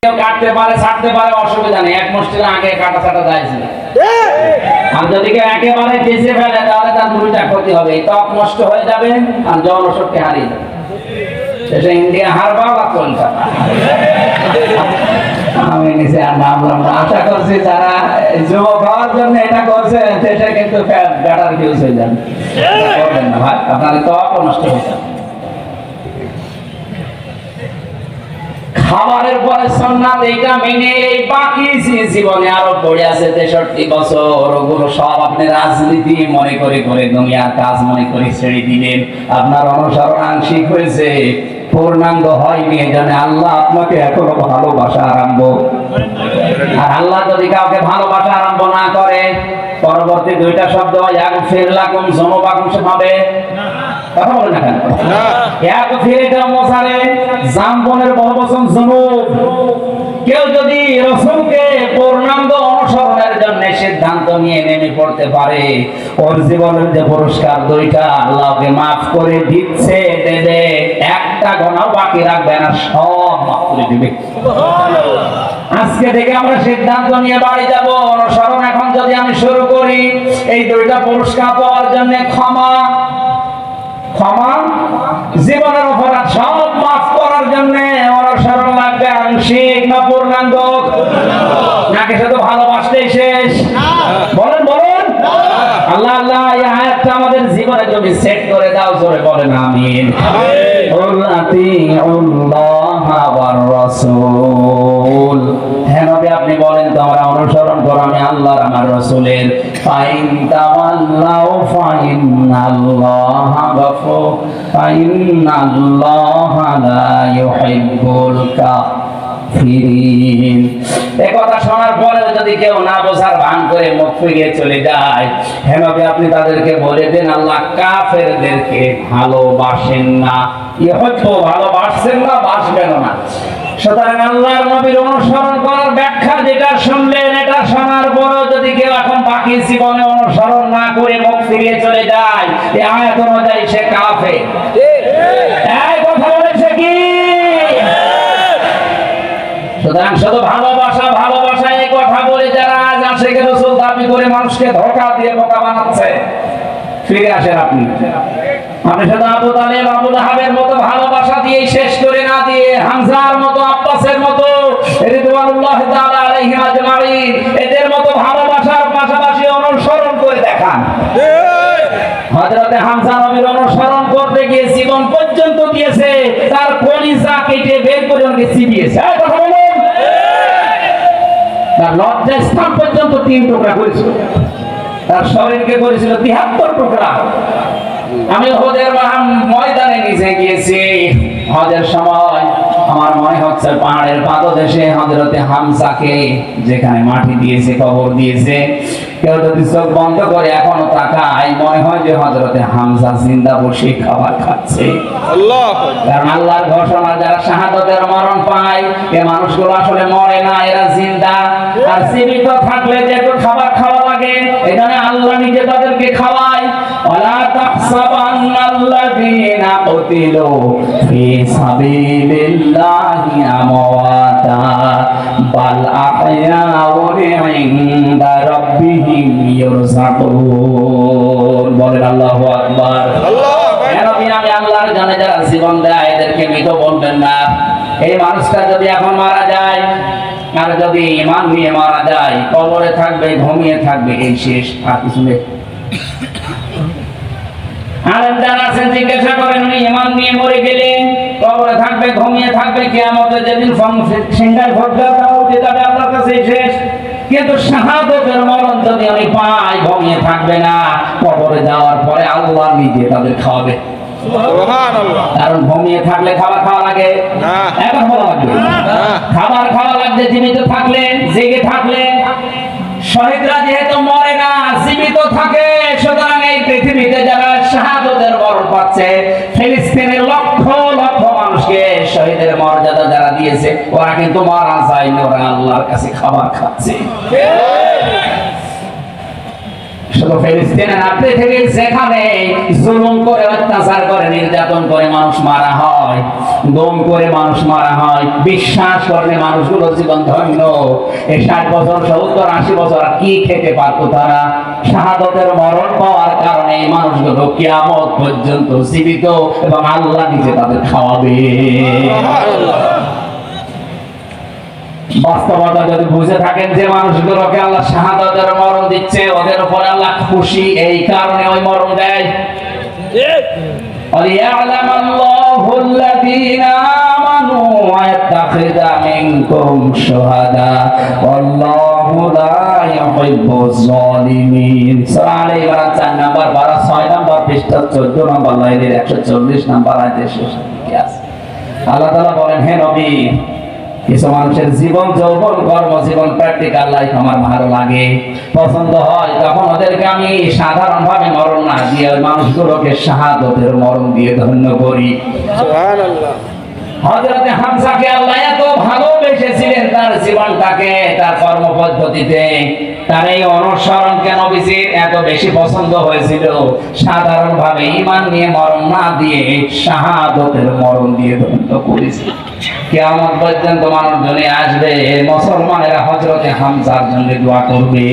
কাটতে পারে ছাড়তে পারে অসুবিধা নেই, এক মুষ্টির আগে কাটা ছাটা যাইছে না। আর যদি কেউ একেবারে চেঁচে ফেলে তাহলে তার দুইটা ক্ষতি হবে, ত্বক নষ্ট হয়ে যাবে আর জনশক্তি হারিয়ে যাবে। শেষে ইন্ডিয়া হারবা বা কলকাতা। আমি নিচে আর নামলাম না। আশা করছি যারা যুবক হওয়ার জন্য এটা করছে সেটা কিন্তু ব্যাটার ফিউজ হয়ে যাবে। করবেন না ভাই, আপনার ত্বক নষ্ট হয়ে যাবে। খাবারের পরে সুন্নাত এটা মেনে এই বাকি জীবনে আরো পড়ে আছে 63 বছর, ওগুলো সব আপনি রাজনীতি মনে করে করে দুনিয়ার কাজ মনে করে ছেড়ে দিলেন। আপনার অনুসরণ আংশিক হয়েছে, পূর্ণাঙ্গ হয়নি। এজন্য আল্লাহ আপনাকে এখনো ভালোবাসা আরম্ভ, আর আল্লাহ যদি কাউকে ভালোবাসা আরম্ভ না করে পরবর্তী দুইটা শব্দ ইয়াগফির লাকুম যুনুবাকুম সে পাবে কথা বলেন না কেন? ইয়াগফির এটা মোসারে জামবনের বহুবচন যুনুব। কেউ যদি রাসূলকে পূর্ণাঙ্গ অনুসরণের জন্য সিদ্ধান্ত নিয়ে নেমে পড়তে পারে, ওর জীবনের যে পুরস্কার দুইটা আল্লাহকে মাফ করে দিচ্ছে, দেবে, একটা গুনাহ বাকি রাখবে না, সব মাফ করে দিবে। আজকে থেকে আমরা সিদ্ধান্ত নিয়ে বাড়ি যাব, অনুসরণ এখন যদি আমি শুরু করি এই দুইটা পুরস্কার পাওয়ার জন্য ক্ষমা, ক্ষমা জীবনের অপরাধ সব মাফ করার জন্য অনুসরণ লাগবে আংশিক না পূর্ণাঙ্গ, নাকি শুধু ভালোবাসলেই শেষ? বলেন বলেন। আল্লাহ আল্লাহ এই আয়াতটা আমাদের জীবনে যদি সেট করে দাও, জোরে বলেন আমিন। হ্যাঁ নবী আপনি বলেন তোমরা অনুসরণ করো আমি আল্লাহর আমার রাসূলের। ফাইন তাওয়াল্লাউ ফাইন্নাল্লাহা গাফুর ফাইন্নাল্লাহা লা ইউহিব্বুল কাফিরিন। এই কথা শোনার পরে যদি কেউ না বোঝার ভান করে মুখ ফিরিয়ে চলে যায়, হে নবী আপনি তাদেরকে বলে দেন আল্লাহ কাফেরদেরকে ভালোবাসেন না। ইহুব্বু ভালোবাসেন না, বাসবেন না। সুতরাং আল্লাহর নবীর অনুসরণ করার ব্যাখ্যা যেটা শুনলেন, এটা শোনার পরও যদি কেউ এখন বাকি জীবনে অনুসরণ না করে মুখ ফিরিয়ে চলে যায়, এই আয়াত অনুযায়ী সে কাফের। এই কথা বলেছে কি? সুতরাং শুধু ভালোবাসা ভালোবাসা এই কথা বলে যারা আজ আশিকে রাসূল দাবি করে মানুষকে ধোঁকা দিয়ে বোকা বানাচ্ছে, ফিরে আসেন আপনি। আমি শুধু আবু তালেব আবু লাহাবের মতো ভালোবাসা দিয়ে শেষ করে না দিয়ে হামজার মতো আব্বাসের মতো রিদওয়ানুল্লাহি তাআলা আলাইহিম আজমাইন এদের মতো ভালোবাসার পাশাপাশি অনুসরণ করে দেখান। হযরতে হামজা নবীর অনুসরণ করতে গিয়ে জীবন পর্যন্ত দিয়েছে, তার কলিজা কেটে বের করে ওকে চিবিয়েছে। এই কথা বলুন। তার লজ্জাস্থান পর্যন্ত 3 টুকরা করেছিল, তার শরীরকে করেছিল 73 টুকরা। আমি উহুদের ময়দানে নিচে গিয়েছি, হজের সময় আমার মনে হচ্ছে পাহাড়ের পাদদেশে হযরতে হামজাকে যেখানে মাটি দিয়েছে, কবর দিয়েছে, কেউ যদি চোখ বন্ধ করে এখনো তাকায় মনে হয় যে হযরতে হামজা জিন্দা বসে খাবার খাচ্ছে। কারণ আল্লাহর ঘোষণা যারা শাহাদাতের মরণ পায় এই মানুষগুলো আসলে মরে না, এরা জিন্দা। আর জীবিত থাকলে যে একটু খাবার খাওয়া লাগে, এখানে আল্লাহ নিজে তাদেরকে খাওয়ায়। ওয়ালা তাহসাবান্নাল্লাযীনা কুতিলু ফি সাবিলিল্লাহি আমওয়াতা বাল আহয়াউন ইনদা রাব্বিহিম ইরযাকুন। বলেন আল্লাহু আকবার। আমি আল্লাহর জানে যারা জীবন দেয় এদেরকে মৃত বলবেন না। এই মানুষটা যদি এখন মারা যায় আর যদি ঈমান নিয়ে মারা যায়, কবরে থাকবে, ঘুমিয়ে থাকবে, এই শেষ, আর কিছু নেই। আলেম যারা আছেন জিজ্ঞাসা করেন উনি ঈমান নিয়ে মরে গেলেন, কবরে থাকবে, ঘুমিয়ে থাকবে, কিয়ামতে যেদিন সিংহায় ভোটটা উঠে যাবে আল্লাহর কাছে, শেষ। কিন্তু শাহাদাতের মরণ যদি আমি পাই, ঘুমিয়ে থাকবে না, কবরে যাওয়ার পরে আল্লাহ নিজে তাদের খাওয়াবে। সুবহানাল্লাহ। কারণ ঘুমিয়ে থাকলে খাবার খাওয়া লাগে না, এখন বলা লাগবে খাবার খাওয়া লাগবে জীবিত থাকলে, জেগে থাকলে। শহীদরা যেহেতু মরে না, জীবিত থাকে, সুতরাং এই পৃথিবীতে যারা শাহাদাতের মরণ পাচ্ছে, ফিলিস্তিনের লক্ষ লক্ষ মানুষকে শহীদের মর্যাদা যারা দিয়েছে, ওরা কিন্তু মারা যায়নি, ওরা আল্লাহর কাছে খাবার খাচ্ছে। শুধু ফিলিস্তিনে না, পৃথিবীর যেখানে জুলুম করে, অত্যাচার করে, নির্যাতন করে মানুষ মারা হয়, গুম করে মানুষ মারা হয়, বিশ্বাস করলে মানুষগুলো জীবন ধন্য। এই 60 বছর 70 80 বছর কি খেতে পারতো তারা? শাহাদাতের মরণ পাওয়ার কারণে এই মানুষগুলো কিয়ামত পর্যন্ত জীবিত, এবং আল্লাহ নিজে তাদের খাওয়াবে। বাস্তবতা যদি বুঝে থাকেন যে মানুষগুলোকে আল্লাহ শাহাদাতের মরণ দিচ্ছে, ওদের উপর আল্লাহ খুশি, এই কারণে ওই মরণ দেয়। وَلِيَعْلَمَ اللَّهُ الَّذِينَ آمَنُوا وَيَتَّخِذَ مِنكُمْ شُهَدَاءَ وَاللَّهُ لَا يُحِبُّ الظَّالِمِينَ। সূরা আলে ইমরান 4 নম্বর 12 6 নম্বর পৃষ্ঠা 14 নম্বর লাইনের 140 নম্বর আয়াতে শেষ কি আছে? আল্লাহ তাআলা বলেন, হে নবী, কিছু মানুষের জীবন যৌবন কর্মজীবন প্র্যাকটিক্যাল লাইফ আমার ভালো লাগে, পছন্দ হয়, তখন ওদেরকে আমি সাধারণ ভাবে মরণ না দিয়ে ওই মানুষগুলোকে শাহাদাতের মরণ দিয়ে ধন্য করি। সুবহানাল্লাহ। হযরত হামজাকে আল্লাহ এত ভালোবেসেছিলেন, তার জীবনটাকে, তার কর্মপদ্ধতিতে, তার এই অনুসরণকে নবীজির এত বেশি পছন্দ হয়েছিল, সাধারণ ভাবে ঈমান নিয়ে মরণ না দিয়ে শাহাদাতের মরণ দিয়ে ধন্য করেছে। কিয়ামত পর্যন্ত মানুষ দুনিয়ায় আসবে, মুসলমানেরা হযরত হামজার জন্য দোয়া করবে।